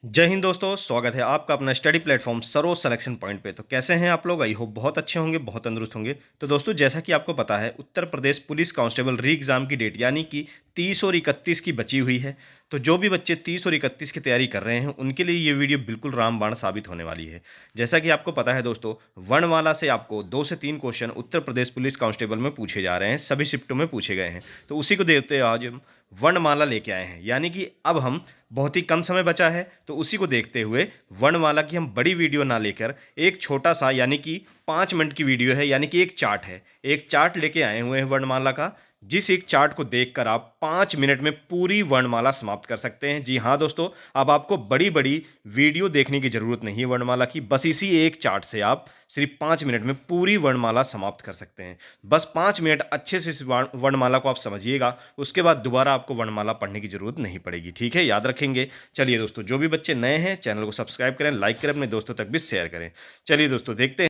जय हिंद दोस्तों, स्वागत है आपका अपना study platform Saroj selection point पे। तो कैसे हैं आप लोग? आई होप बहुत अच्छे होंगे, बहुत तंदुरुस्त होंगे। तो दोस्तों, जैसा कि आपको पता है, उत्तर प्रदेश पुलिस कांस्टेबल री एग्जाम की डेट यानी कि 30 और 31 की बची हुई है। तो जो भी बच्चे 30 और 31 की तैयारी कर रहे हैं उनके लिए ये वीडियो बिल्कुल रामबाण साबित होने वाली है। जैसा कि आपको पता है दोस्तों, वर्णमाला से आपको 2 से 3 question Uttar Pradesh police constable में पूछे जा रहे हैं, सभी शिफ्टों में पूछे गए हैं। तो उसी को देखते हुए आज हम वर्णमाला लेके आए हैं, यानी कि अब हम बहुत ही कम समय बचा है, तो उसी को देखते हुए वर्णमाला की हम बड़ी वीडियो ना लेकर एक छोटा सा यानी कि 5 मिनट की वीडियो है, यानी कि एक चार्ट है, एक चार्ट लेके आए हुए हैं वर्णमाला का, जिस एक चार्ट को देखकर आप 5 मिनट में पूरी वर्णमाला समाप्त कर सकते हैं। जी हाँ दोस्तों, अब आपको बड़ी बड़ी वीडियो देखने की जरूरत नहीं है वर्णमाला की, बस इसी एक चार्ट से आप सिर्फ 5 मिनट में पूरी वर्णमाला समाप्त कर सकते हैं। बस 5 मिनट अच्छे से इस वर्णमाला को आप समझिएगा, उसके बाद दोबारा आपको वर्णमाला पढ़ने की जरूरत नहीं पड़ेगी। ठीक है, याद रखेंगे। चलिए दोस्तों, जो भी बच्चे नए हैं चैनल को सब्सक्राइब करें, लाइक करें, अपने दोस्तों तक भी शेयर करें। चलिए दोस्तों, देखते हैं।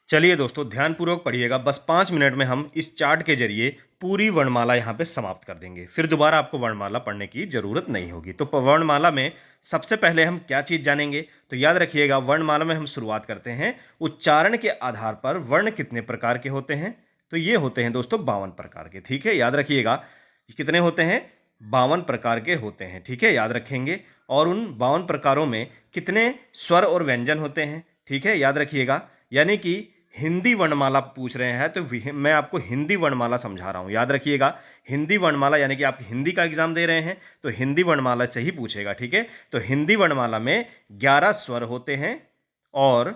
चलिए दोस्तों, ध्यानपूर्वक पढ़िएगा। बस 5 मिनट में हम इस चार्ट के जरिए पूरी वर्णमाला यहाँ पे समाप्त कर देंगे, फिर दोबारा आपको वर्णमाला पढ़ने की जरूरत नहीं होगी। तो वर्णमाला में सबसे पहले हम क्या चीज जानेंगे? तो याद रखिएगा, वर्णमाला में हम शुरुआत करते हैं उच्चारण के आधार पर वर्ण कितने प्रकार के होते हैं। तो ये होते हैं दोस्तों 52 प्रकार के। ठीक है, याद रखिएगा, कितने होते हैं? 52 प्रकार के होते हैं। ठीक है, याद रखेंगे। और उन 52 प्रकारों में कितने स्वर और व्यंजन होते हैं? ठीक है, याद रखिएगा। यानी कि हिंदी वर्णमाला पूछ रहे हैं तो मैं आपको हिंदी वर्णमाला समझा रहा हूं, याद रखिएगा। हिंदी वर्णमाला यानी कि आप हिंदी का एग्जाम दे रहे हैं तो हिंदी वर्णमाला से ही पूछेगा। ठीक है, तो हिंदी वर्णमाला में 11 स्वर होते हैं और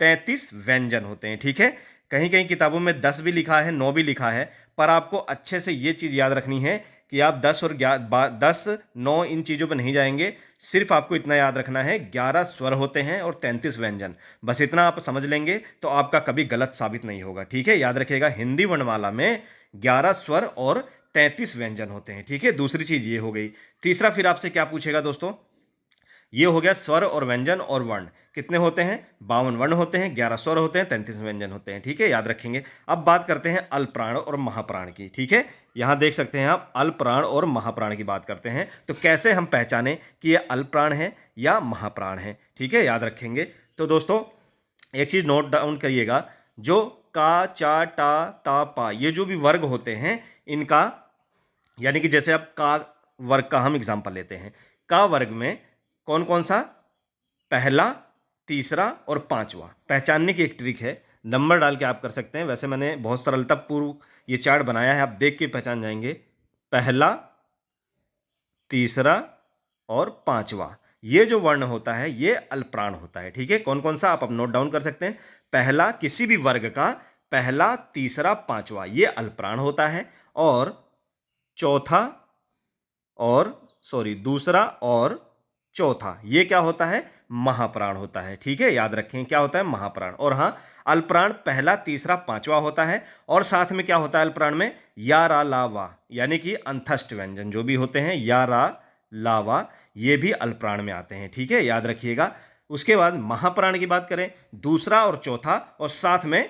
33 व्यंजन होते हैं। ठीक है, कहीं कहीं किताबों में 10 भी लिखा है, 9 भी लिखा है, पर आपको अच्छे से ये चीज याद रखनी है कि आप 10 और 10 9 इन चीजों पर नहीं जाएंगे। सिर्फ आपको इतना याद रखना है, 11 स्वर होते हैं और 33 व्यंजन। बस इतना आप समझ लेंगे तो आपका कभी गलत साबित नहीं होगा। ठीक है, याद रखिएगा, हिंदी वर्णमाला में 11 स्वर और 33 व्यंजन होते हैं। ठीक है, दूसरी चीज ये हो गई। तीसरा फिर आपसे क्या पूछेगा दोस्तों? ये हो गया स्वर और व्यंजन और वर्ण कितने होते हैं? 52 वर्ण होते हैं, 11 स्वर होते हैं, 33 व्यंजन होते हैं। ठीक है, याद रखेंगे। अब बात करते हैं अल्पप्राण और महाप्राण की। ठीक है, यहां देख सकते हैं आप, अल्पप्राण और महाप्राण की बात करते हैं। तो कैसे हम पहचाने कि ये अल्पप्राण है या महाप्राण है? ठीक है, याद रखेंगे। तो दोस्तों, एक चीज नोट डाउन करिएगा, जो का, चा, टा, ता, पा, ये जो भी वर्ग होते हैं इनका, यानी कि जैसे आप का वर्ग का हम एग्जांपल लेते हैं, का वर्ग में कौन कौन सा? पहला, तीसरा और पांचवा। पहचानने की एक ट्रिक है, नंबर डाल के आप कर सकते हैं। वैसे मैंने बहुत सरलता पूर्व ये चार्ट बनाया है, आप देख के पहचान जाएंगे। पहला, तीसरा और पांचवा, ये जो वर्ण होता है ये अल्पप्राण होता है। ठीक है, कौन कौन सा आप अब नोट डाउन कर सकते हैं। पहला, किसी भी वर्ग का पहला, तीसरा, पांचवा, ये अल्पप्राण होता है। और चौथा और दूसरा और चौथा, ये क्या होता है? महाप्राण होता है। ठीक है, याद रखें, क्या होता है? महाप्राण। और हाँ, अल्पप्राण पहला, तीसरा, पांचवा होता है। और साथ में क्या होता है अल्पप्राण में? या, रा, ला, वा, यानी कि अंतस्थ व्यंजन जो भी होते हैं, या, रा, ला, वा, ये भी अल्पप्राण में आते हैं। ठीक है, याद रखिएगा। उसके बाद महाप्राण की बात करें, दूसरा और चौथा और साथ में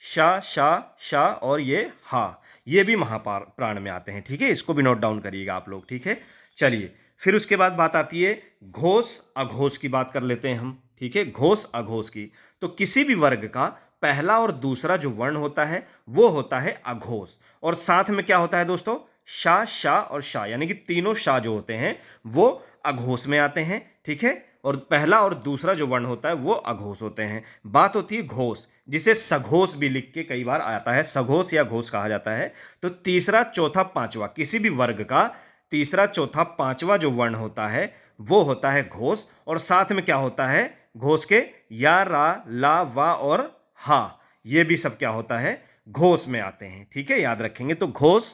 शा, शा, शा और ये हा, ये भी महाप्राण में आते हैं। ठीक है, इसको भी नोट डाउन करिएगा आप लोग। ठीक है, चलिए फिर उसके बाद बात आती है घोष अघोष की, बात कर लेते हैं हम। ठीक है, घोष अघोष की, तो किसी भी वर्ग का पहला और दूसरा जो वर्ण होता है वो होता है अघोष। और साथ में क्या होता है दोस्तों? शा, शा और शा, यानी कि तीनों शा जो होते हैं वो अघोष में आते हैं। ठीक है, और पहला और दूसरा जो वर्ण होता है वो अघोष होते हैं। बात होती है घोष, जिसे सघोष भी लिख के कई बार आता है, सघोष या घोष कहा जाता है। तो तीसरा, चौथा, पांचवा, किसी भी वर्ग का तीसरा, चौथा, पांचवा जो वर्ण होता है वो होता है घोष। और साथ में क्या होता है घोष के? या, रा, ला, वा और हा, ये भी सब क्या होता है? घोष में आते हैं। ठीक है, याद रखेंगे। तो घोष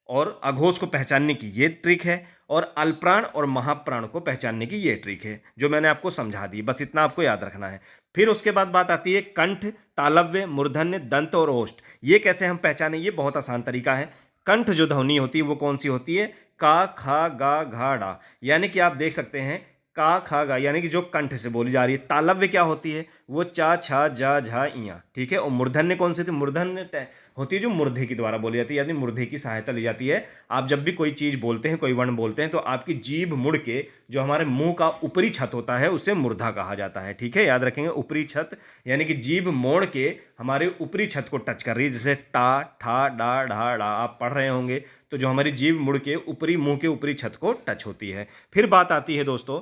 और अघोष को पहचानने की ये ट्रिक है, और अल्पप्राण और महाप्राण को पहचानने की ये ट्रिक है जो मैंने आपको समझा दी। बस इतना आपको याद रखना है। फिर उसके बाद बात आती है कंठ, तालव्य, मूर्धन्य, दंत और ओष्ठ। ये कैसे हम पहचाने? ये बहुत आसान तरीका है। कंठ जो ध्वनि होती है वो कौन सी होती है? का, खा, गा, घा, डा, यानी कि आप देख सकते हैं का खा गा, यानी कि जो कंठ से बोली जा रही है। तालव्य क्या होती है? वो चा छा जा झा इया, ठीक है। और मूर्धन्य कौन सी थी? मूर्धन्य होती है जो मूर्धे के द्वारा बोली जाती है, यानी मूर्धे की सहायता ली जाती है। आप जब भी कोई चीज बोलते हैं, कोई वर्ण बोलते हैं, तो आपकी जीभ मुड़ के जो हमारे मुंह का ऊपरी छत होता है उसे मूर्धा कहा जाता है, ठीक है। याद रखेंगे, ऊपरी छत यानी कि जीभ मोड़ के हमारे ऊपरी छत को टच कर रही है, जैसे टा ठा डा ढा डा आप पढ़ रहे होंगे, तो जो हमारी जीभ मुड़ के ऊपरी मुंह के ऊपरी छत को टच होती है। फिर बात आती है दोस्तों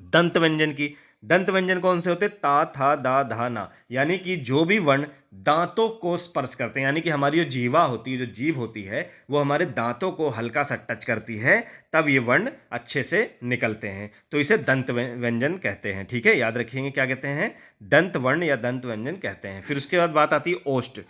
दंत व्यंजन की। दंत व्यंजन कौन से होते? ता था दा धा ना, यानी कि जो भी वर्ण दांतों को स्पर्श करते हैं, यानी कि हमारी जो जीवा होती है, जो जीभ होती है, वो हमारे दांतों को हल्का सा टच करती है, तब ये वर्ण अच्छे से निकलते हैं, तो इसे दंत व्यंजन कहते हैं, ठीक है। याद रखिएगा क्या कहते हैं? दंत वर्ण या दंत व्यंजन कहते हैं। फिर उसके बाद बात आती है ओष्ठ।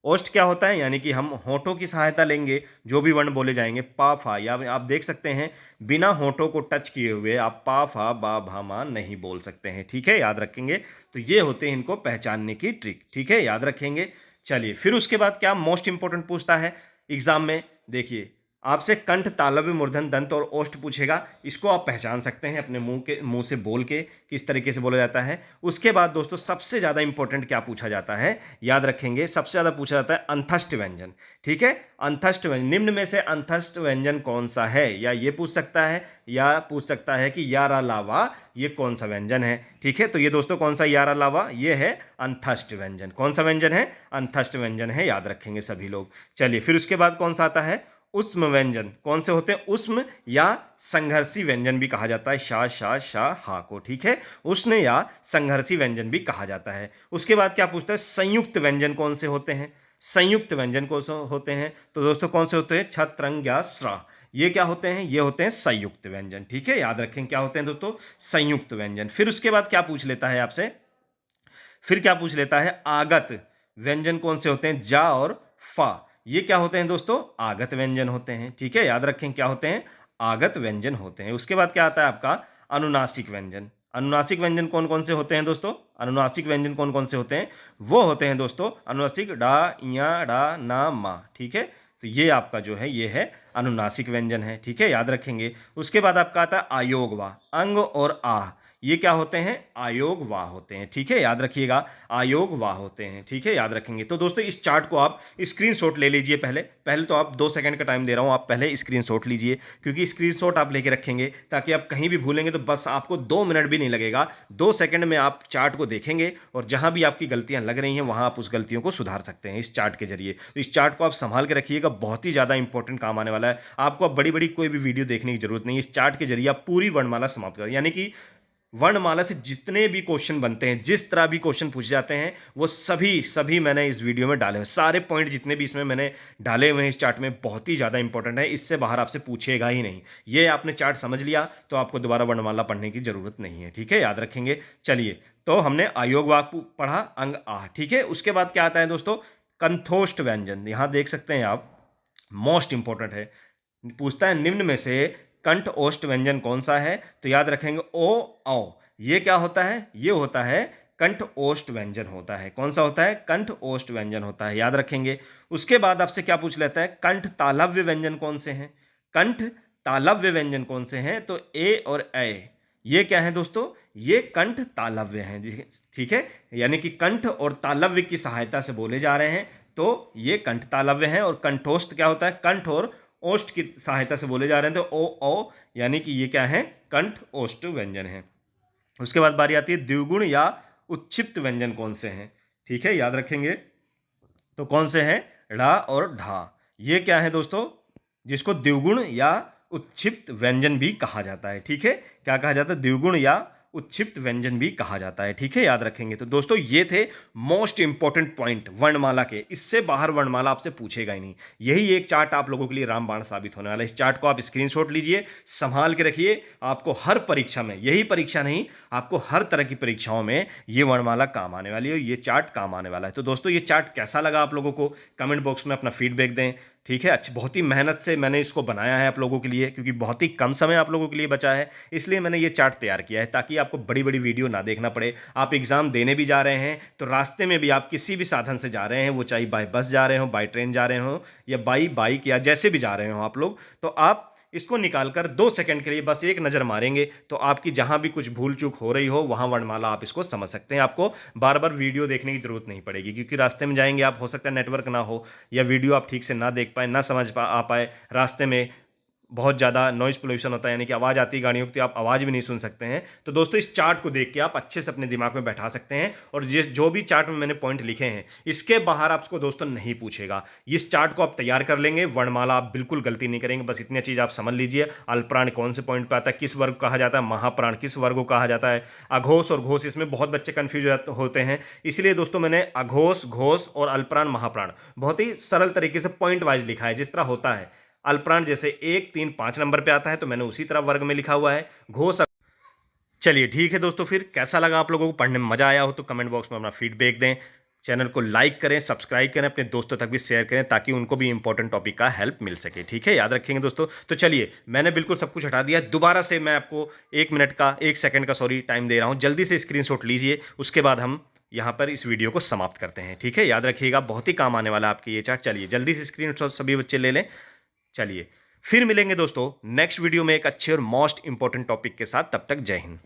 ओष्ठ क्या होता है? यानी कि हम होठों की सहायता लेंगे, जो भी वर्ण बोले जाएंगे, पा फा, या आप देख सकते हैं बिना होठों को टच किए हुए आप पा फा बा भा मा नहीं बोल सकते हैं, ठीक है। याद रखेंगे, तो ये होते हैं इनको पहचानने की ट्रिक, ठीक है। याद रखेंगे। चलिए, फिर उसके बाद क्या मोस्ट इंपॉर्टेंट पूछता है एग्जाम में, देखिए आपसे कंठ, तालव्य, मूर्धन, दंत और ओष्ठ पूछेगा। इसको आप पहचान सकते हैं अपने मुंह से बोल के किस तरीके से बोला जाता है। उसके बाद दोस्तों सबसे ज्यादा इंपॉर्टेंट क्या पूछा जाता है? याद रखेंगे, सबसे ज्यादा पूछा जाता है अंतस्थ व्यंजन, ठीक है। अंतस्थ व्यंजन, निम्न में से अंतस्थ व्यंजन कौन सा है? या ये पूछ सकता है, या पूछ सकता है कि यारा लावा ये कौन सा व्यंजन है, ठीक है। तो ये दोस्तों कौन सा यारा लावा? ये है अंतस्थ व्यंजन। कौन सा व्यंजन है? अंतस्थ व्यंजन है, याद रखेंगे सभी लोग। चलिए, फिर उसके बाद कौन सा आता है? उष्म व्यंजन। कौन से होते हैं? उष्म या संघर्षी व्यंजन भी कहा जाता है, शा हा को, ठीक है। उष्ण या संघर्षी व्यंजन भी कहा जाता है। उसके बाद क्या पूछता है? संयुक्त व्यंजन कौन से होते हैं? संयुक्त व्यंजन कौन से होते हैं? तो दोस्तों कौन से होते हैं? छ त्रंग या स्रा, ये क्या होते हैं? ये होते हैं संयुक्त व्यंजन, ठीक है। याद रखें क्या होते हैं दोस्तों? संयुक्त व्यंजन। फिर उसके बाद क्या पूछ लेता है आपसे? फिर क्या पूछ लेता है? आगत व्यंजन कौन से होते हैं? जा और फा, ये क्या होते हैं दोस्तों? आगत व्यंजन होते हैं, ठीक है। याद रखें क्या होते हैं? आगत व्यंजन होते हैं। उसके बाद क्या आता है आपका? अनुनासिक व्यंजन। अनुनासिक व्यंजन कौन कौन से होते हैं दोस्तों? अनुनासिक व्यंजन कौन कौन से होते हैं? वो होते हैं दोस्तों अनुनासिक डा इया डा ना मा, ठीक है। तो ये आपका जो है ये है अनुनासिक व्यंजन है, ठीक है। याद रखेंगे। उसके बाद आपका आता है आयोग वा, अंग और आह, ये क्या होते हैं? आयोग वाह होते हैं, ठीक है। याद रखिएगा, आयोग वाह होते हैं, ठीक है। याद रखेंगे। तो दोस्तों इस चार्ट को आप स्क्रीनशॉट ले लीजिए। पहले तो आप 2 सेकंड का टाइम दे रहा हूं, आप पहले स्क्रीनशॉट लीजिए, क्योंकि स्क्रीनशॉट आप लेके रखेंगे ताकि आप कहीं भी भूलेंगे तो बस आपको 2 मिनट भी नहीं लगेगा, 2 सेकंड में आप चार्ट को देखेंगे और जहां भी आपकी गलतियां लग रही हैं वहां आप उस गलतियों को सुधार सकते हैं इस चार्ट के जरिए। तो इस चार्ट को आप संभाल के रखिएगा, बहुत ही ज्यादा इंपॉर्टेंट काम आने वाला है आपको। अब बड़ी बड़ी कोई भी वीडियो देखने की जरूरत नहीं है, इस चार्ट के जरिए आप पूरी वर्णमाला समाप्त करें, यानी कि वर्णमाला से जितने भी क्वेश्चन बनते हैं, जिस तरह भी क्वेश्चन पूछे जाते हैं, वो सभी मैंने इस वीडियो में डाले हैं। सारे पॉइंट जितने भी इसमें मैंने डाले हुए हैं इस चार्ट में, बहुत ही ज़्यादा इंपॉर्टेंट है, इससे बाहर आपसे पूछेगा ही नहीं। ये आपने चार्ट समझ लिया तो आपको दोबारा वर्णमाला पढ़ने की जरूरत नहीं है, ठीक है। याद रखेंगे। चलिए, तो हमने आयोग वाक पढ़ा, अंग आ, ठीक है। उसके बाद क्या आता है दोस्तों? कंठोष्ठ व्यंजन। यहां देख सकते हैं आप, मोस्ट इंपॉर्टेंट है, पूछता है निम्न में से कंठ ओष्ठ व्यंजन कौन सा है? तो याद रखेंगे ओ औ, ये क्या होता है? ये होता है कंठ ओष्ठ व्यंजन होता है। कौन सा होता है? कंठ ओष्ठ व्यंजन होता है, याद रखेंगे। उसके बाद आपसे क्या पूछ लेता है? कंठ तालव्य व्यंजन कौन से हैं? कंठ तालव्य व्यंजन कौन से हैं? तो ए और ए, ये क्या है दोस्तों? ये कंठ तालव्य हैं, ठीक है। यानी कि कंठ और तालव्य की सहायता से बोले जा रहे हैं, तो ये कंठ तालव्य हैं। और कंठोष्ठ क्या होता है? कंठ और ओष्ठ की सहायता से बोले जा रहे हैं, तो ओ औ, यानी कि ये क्या है? कंठ ओष्ठ व्यंजन है। उसके बाद बारी आती है द्विगुण या उच्छिप्त व्यंजन कौन से हैं, ठीक है। याद रखेंगे, तो कौन से हैं? ढ़ा और ढा, ये क्या है दोस्तों? जिसको द्विगुण या उच्छिप्त व्यंजन भी कहा जाता है, ठीक है। क्या कहा जाता है? द्विगुण या उच्छिप्त व्यंजन भी कहा जाता है, ठीक है। याद रखेंगे। तो दोस्तों ये थे मोस्ट इंपॉर्टेंट पॉइंट वर्णमाला के, इससे बाहर वर्णमाला आपसे पूछेगा ही नहीं। यही एक चार्ट आप लोगों के लिए रामबाण साबित होने वाला है। इस चार्ट को आप स्क्रीनशॉट लीजिए, संभाल के रखिए, आपको हर परीक्षा में, यही परीक्षा नहीं, आपको हर तरह की परीक्षाओं में ये वर्णमाला काम आने वाली है, ये चार्ट काम आने वाला है। तो दोस्तों ये चार्ट कैसा लगा आप लोगों को? कमेंट बॉक्स में अपना फीडबैक दें, ठीक है। अच्छी, बहुत ही मेहनत से मैंने इसको बनाया है आप लोगों के लिए, क्योंकि बहुत ही कम समय आप लोगों के लिए बचा है, इसलिए मैंने ये चार्ट तैयार किया है, ताकि आपको बड़ी बड़ी वीडियो ना देखना पड़े। आप एग्जाम देने भी जा रहे हैं तो रास्ते में भी आप किसी भी साधन से जा रहे हैं, वो चाहे बाय बस जा रहे हो, बाय ट्रेन जा रहे हो, या बाई बाइक, या जैसे भी जा रहे हो आप लोग, तो आप इसको निकालकर 2 सेकंड के लिए बस एक नज़र मारेंगे तो आपकी जहां भी कुछ भूल चूक हो रही हो वहां वर्णमाला आप इसको समझ सकते हैं। आपको बार बार वीडियो देखने की जरूरत नहीं पड़ेगी, क्योंकि रास्ते में जाएंगे आप, हो सकता है नेटवर्क ना हो या वीडियो आप ठीक से ना देख पाए, ना समझ आ पाए, रास्ते में बहुत ज़्यादा नॉइज़ पोल्यूशन होता है, यानी कि आवाज़ आती है गाड़ियों की, तो आप आवाज़ भी नहीं सुन सकते हैं। तो दोस्तों इस चार्ट को देख के आप अच्छे से अपने दिमाग में बैठा सकते हैं, और जो भी चार्ट में मैंने पॉइंट लिखे हैं इसके बाहर आपको दोस्तों नहीं पूछेगा। इस चार्ट को आप तैयार कर लेंगे, वर्णमाला आप बिल्कुल गलती नहीं करेंगे। बस इतनी चीज़ आप समझ लीजिए, अल्पप्राण कौन से पॉइंट पर आता है, किस वर्ग कहा जाता है, महाप्राण किस वर्ग को कहा जाता है, अघोष और घोष, इसमें बहुत बच्चे कंफ्यूज होते हैं। इसलिए दोस्तों मैंने अघोष, घोष और अल्पप्राण, महाप्राण बहुत ही सरल तरीके से पॉइंट वाइज लिखा है। जिस तरह होता है अल्पप्राण जैसे 1, 3, 5 नंबर पे आता है, तो मैंने उसी तरह वर्ग में लिखा हुआ है। घोष, चलिए ठीक है दोस्तों, फिर कैसा लगा आप लोगों को, पढ़ने में मजा आया हो तो कमेंट बॉक्स में अपना फीडबैक दें। चैनल को लाइक करें, सब्सक्राइब करें, अपने दोस्तों तक भी शेयर करें ताकि उनको भी इंपॉर्टेंट टॉपिक का हेल्प मिल सके। ठीक है, याद रखेंगे दोस्तों। तो चलिए, मैंने बिल्कुल सब कुछ हटा दिया, दोबारा से मैं आपको 1 मिनट का, 1 सेकंड का सॉरी टाइम दे रहा हूं, जल्दी से स्क्रीनशॉट लीजिए, उसके बाद हम यहां पर इस वीडियो को समाप्त करते हैं। ठीक है, याद रखिएगा, बहुत ही काम आने वाला है आपके ये चार्ट। चलिए जल्दी से स्क्रीनशॉट सभी बच्चे ले लें। चलिए फिर मिलेंगे दोस्तों नेक्स्ट वीडियो में एक अच्छे और मोस्ट इंपॉर्टेंट टॉपिक के साथ। तब तक जय हिंद।